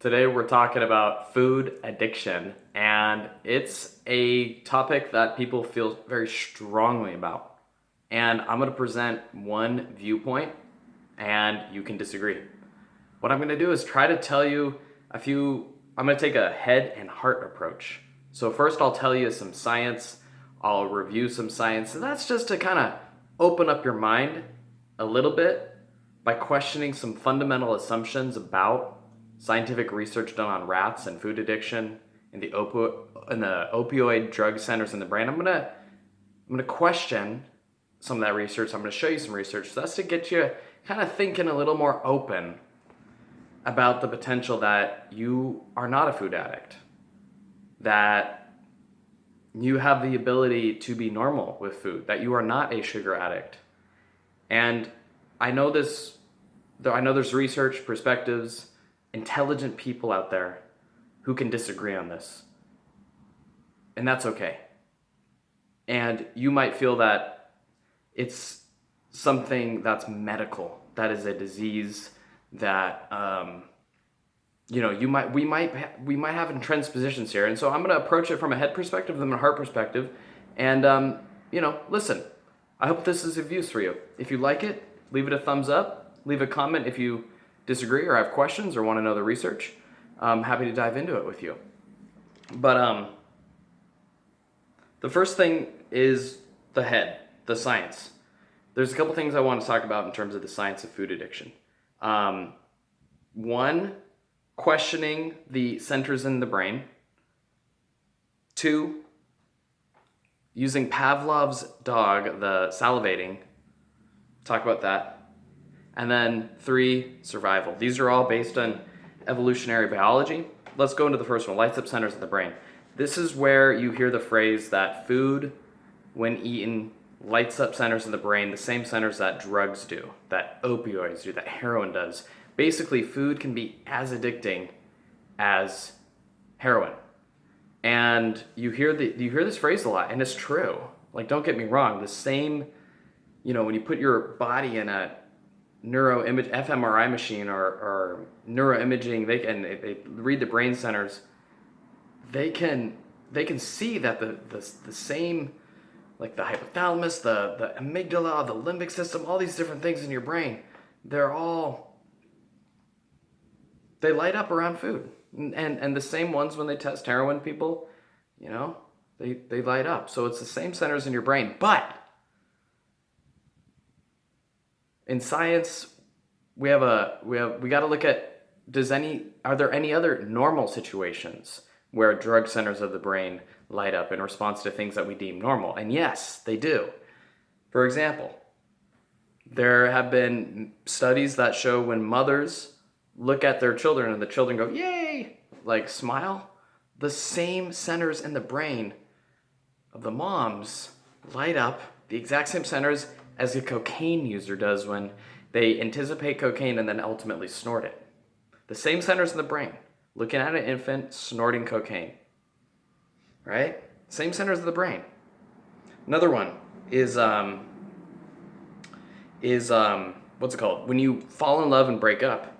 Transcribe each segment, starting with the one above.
Today we're talking about food addiction, and it's a topic that people feel very strongly about. And I'm going to present one viewpoint, and you can disagree. What I'm going to do is try to tell you I'm going to take a head and heart approach. So first I'll tell you some science, I'll review some science, and that's just to kind of open up your mind a little bit by questioning some fundamental assumptions about scientific research done on rats and food addiction in the opioid drug centers in the brain. I'm gonna question some of that research. I'm gonna show you some research. So that's to get you kind of thinking a little more open about the potential that you are not a food addict, that you have the ability to be normal with food, that you are not a sugar addict. And I know there's research, perspectives, intelligent people out there who can disagree on this. And that's okay. And you might feel that it's something that's medical, that is a disease that we might have entrenched positions here. And so I'm going to approach it from a head perspective and a heart perspective. And listen, I hope this is of use for you. If you like it, leave it a thumbs up, leave a comment if you disagree or have questions or want to know the research. I'm happy to dive into it with you. But the first thing is the head, the science. There's a couple things I want to talk about in terms of the science of food addiction. One, questioning the centers in the brain. Two, using Pavlovs dog, the salivating. Talk about that. And then 3, survival. These are all based on evolutionary biology. Let's go into the first one, lights up centers of the brain. This is where you hear the phrase that food, when eaten, lights up centers in the brain, the same centers that drugs do, that opioids do, that heroin does. Basically, food can be as addicting as heroin. And you hear this phrase a lot, and it's true. Like, don't get me wrong, the same, when you put your body in a fMRI machine or neuroimaging, they read the brain centers. They can see that the same, like the hypothalamus, the amygdala, the limbic system, all these different things in your brain, they light up around food. And the same ones when they test heroin people, they light up. So it's the same centers in your brain, but in science, we got to look at are there any other normal situations where drug centers of the brain light up in response to things that we deem normal? And yes, they do. For example, there have been studies that show when mothers look at their children and the children go, "Yay!" like smile, the same centers in the brain of the moms light up, the exact same centers as a cocaine user does when they anticipate cocaine and then ultimately snort it. The same centers in the brain, looking at an infant snorting cocaine, right? Same centers of the brain. Another one is what's it called? When you fall in love and break up.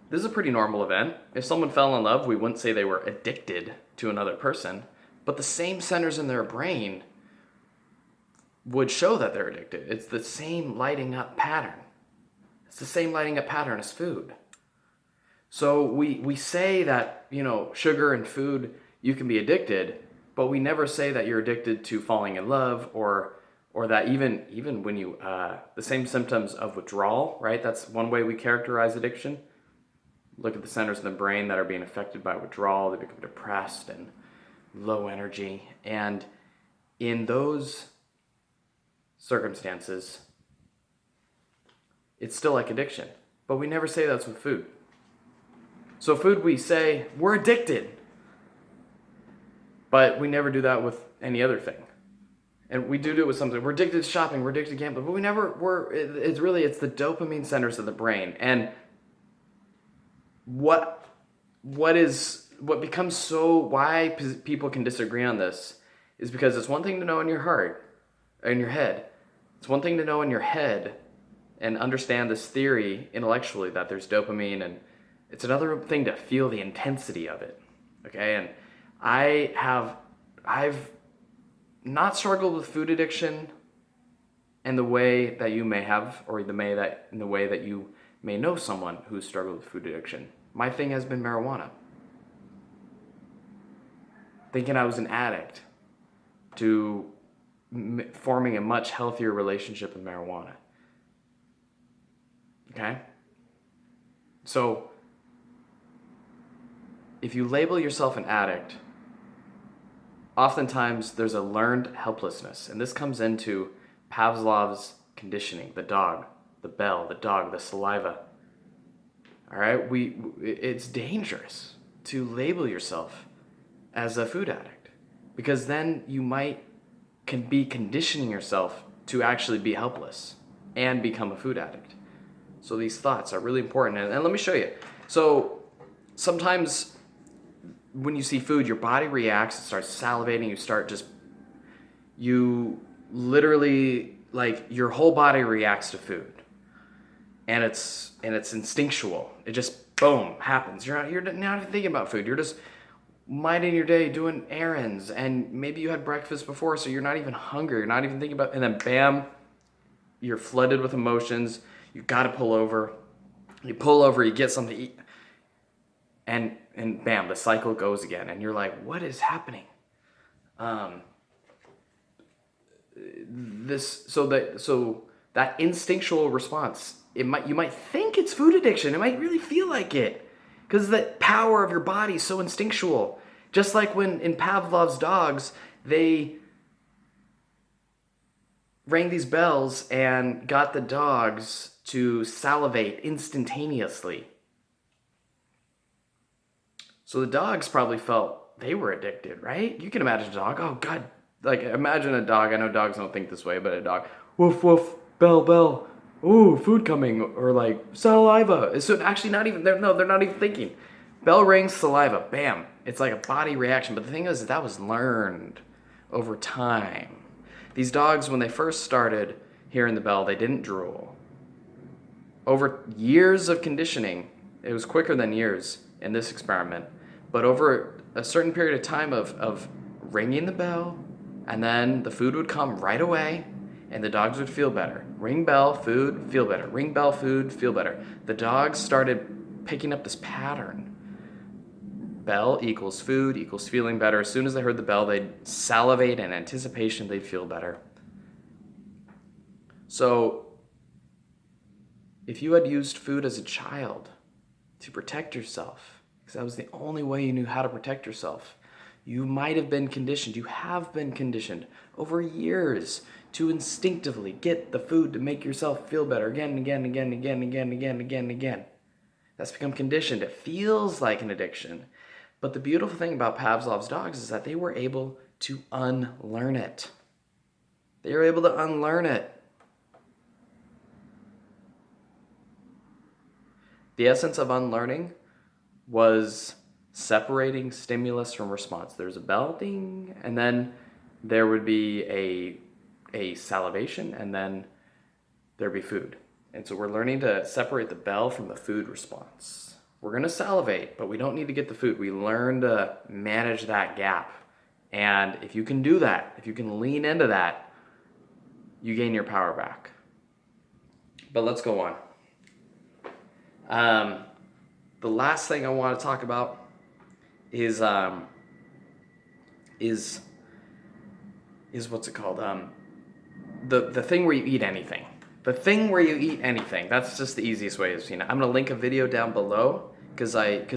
This is a pretty normal event. If someone fell in love, we wouldn't say they were addicted to another person, but the same centers in their brain would show that they're addicted. It's the same lighting up pattern. It's the same lighting up pattern as food. So we say that, sugar and food, you can be addicted, but we never say that you're addicted to falling in love or that even when you, the same symptoms of withdrawal, right? That's one way we characterize addiction. Look at the centers in the brain that are being affected by withdrawal. They become depressed and low energy. And in those circumstances, it's still like addiction. But we never say that's with food. So food, we say, we're addicted. But we never do that with any other thing. And we do it with something. We're addicted to shopping, we're addicted to gambling, but it's the dopamine centers of the brain. And what becomes why people can disagree on this is because it's one thing to know in your heart, in your head. It's one thing to know in your head and understand this theory intellectually that there's dopamine It's another thing to feel the intensity of it. Okay, and I've not struggled with food addiction in the way that you may have, or in the way that you may know someone who's struggled with food addiction. My thing has been marijuana. Thinking I was an addict to forming a much healthier relationship with marijuana. Okay? So, if you label yourself an addict, oftentimes there's a learned helplessness. And this comes into Pavlovs conditioning, the dog, the bell, the dog, the saliva. All right? It's dangerous to label yourself as a food addict, because then you can be conditioning yourself to actually be helpless and become a food addict. So these thoughts are really important. And let me show you. So sometimes when you see food, your body reacts, it starts salivating, you literally, like, your whole body reacts to food. And it's instinctual. It just, boom, happens. You're not even thinking about food. You're just minding your day, doing errands, and maybe you had breakfast before, so you're not even hungry. You're not even thinking about, and then bam, you're flooded with emotions. You got to pull over. You pull over, you get something to eat, and bam, the cycle goes again, and you're like, what is happening? That instinctual response, you might think it's food addiction. It might really feel like it, because the power of your body is so instinctual. Just like when in Pavlovs Dogs, they rang these bells and got the dogs to salivate instantaneously. So the dogs probably felt they were addicted, right? You can imagine a dog, oh God, like imagine a dog, I know dogs don't think this way, but a dog, woof woof, bell bell, ooh, food coming, or like saliva. So actually they're not even thinking. Bell rings, saliva, bam. It's like a body reaction. But the thing is that was learned over time. These dogs, when they first started hearing the bell, they didn't drool. Over years of conditioning, it was quicker than years in this experiment, but over a certain period of time of ringing the bell, and then the food would come right away, and the dogs would feel better. Ring bell, food, feel better. Ring bell, food, feel better. The dogs started picking up this pattern. Bell equals food equals feeling better. As soon as they heard the bell, they'd salivate in anticipation they'd feel better. So, if you had used food as a child to protect yourself, because that was the only way you knew how to protect yourself, you might have been conditioned, you have been conditioned over years to instinctively get the food to make yourself feel better again and again and again and again and again and again and again and again. That's become conditioned. It feels like an addiction. But the beautiful thing about Pavlovs Dogs is that they were able to unlearn it. They were able to unlearn it. The essence of unlearning was separating stimulus from response. There's a bell, ding, and then there would be a salivation, and then there'd be food. And so we're learning to separate the bell from the food response. We're going to salivate, but we don't need to get the food. We learn to manage that gap. And if you can do that, if you can lean into that, you gain your power back. But let's go on. The last thing I want to talk about is what's it called? The thing where you eat anything. The thing where you eat anything. That's just the easiest way of seeing it. I'm gonna link a video down below because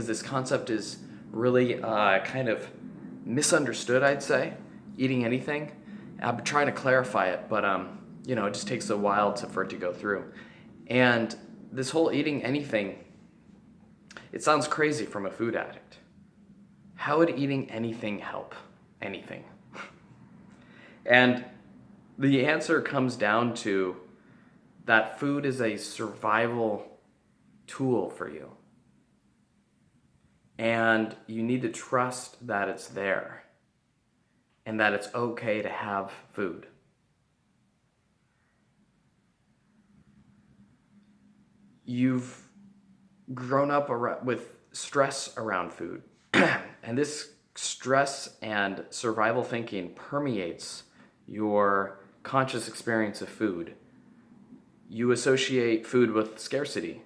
this concept is really kind of misunderstood, I'd say. Eating anything. I've been trying to clarify it, but it just takes a while for it to go through. And this whole eating anything, it sounds crazy from a food addict. How would eating anything help anything? And the answer comes down to that food is a survival tool for you. And you need to trust that it's there and that it's okay to have food. You've grown up with stress around food. And this stress and survival thinking permeates your conscious experience of food. You associate food with scarcity.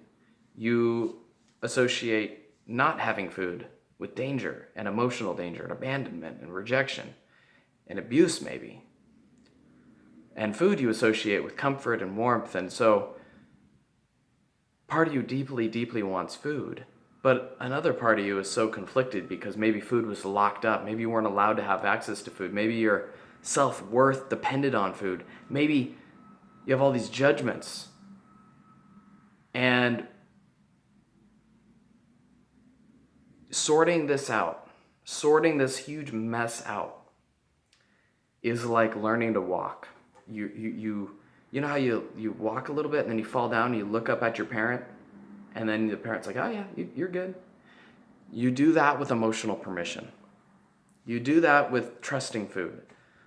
You associate not having food with danger and emotional danger and abandonment and rejection and abuse, maybe. And food you associate with comfort and warmth. And so part of you deeply, deeply wants food. But another part of you is so conflicted because maybe food was locked up. Maybe you weren't allowed to have access to food. Maybe your self-worth depended on food. Maybe you have all these judgments. And sorting this out, sorting this huge mess out, is like learning to walk. You know how you walk a little bit and then you fall down, you look up at your parent, and then the parent's like, oh yeah, you're good. You do that with emotional permission. You do that with trusting food.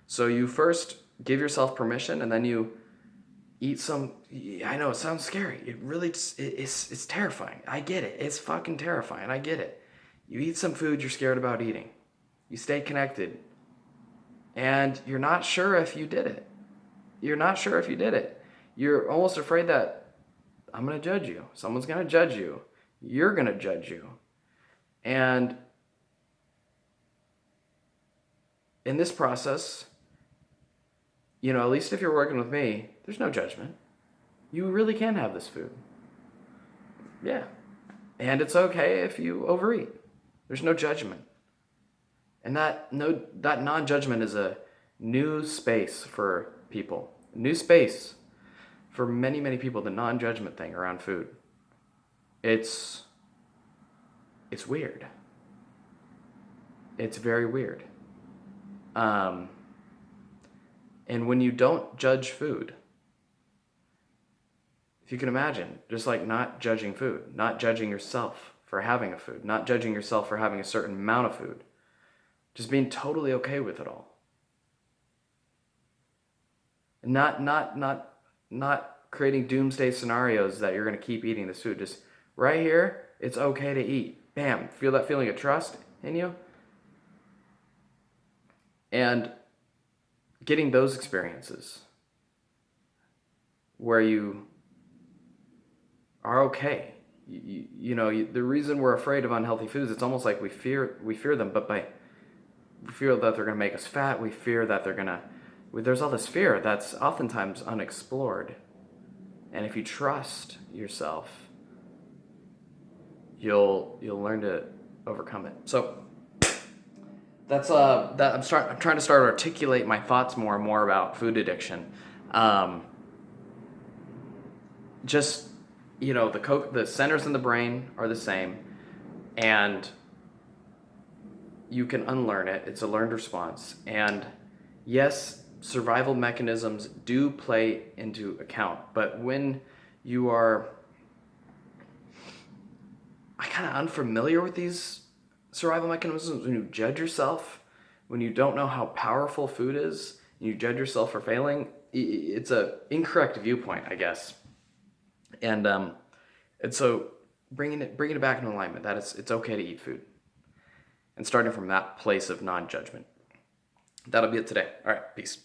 So you first give yourself permission, and then you eat some. I know it sounds scary. It really it's terrifying. I get it. It's fucking terrifying. I get it. You eat some food you're scared about eating. You stay connected. And you're not sure if you did it. You're not sure if you did it. You're almost afraid that I'm going to judge you. Someone's going to judge you. You're going to judge you. And in this process, at least if you're working with me, there's no judgment. You really can have this food. Yeah. And it's okay if you overeat. There's no judgment. And that non-judgment is a new space for people. A new space for many, many people, the non-judgment thing around food. It's weird. It's very weird. And when you don't judge food, if you can imagine, just like not judging food, not judging yourself for having a food, not judging yourself for having a certain amount of food, just being totally okay with it all. Not creating doomsday scenarios that you're going to keep eating this food. Just right here, it's okay to eat. Bam, feel that feeling of trust in you. And getting those experiences where you are okay. The reason we're afraid of unhealthy foods, it's almost like we fear them, but we fear that they're going to make us fat. We fear that there's all this fear that's oftentimes unexplored. And if you trust yourself, you'll learn to overcome it. So that's I'm trying to start to articulate my thoughts more and more about food addiction. The centers in the brain are the same, and you can unlearn it. It's a learned response. And yes, survival mechanisms do play into account, but when you are kind of unfamiliar with these survival mechanisms, when you judge yourself, when you don't know how powerful food is, and you judge yourself for failing, it's a incorrect viewpoint, I guess. And so bringing it back in alignment, that it's okay to eat food, and starting from that place of non-judgment. That'll be it today. All right, peace.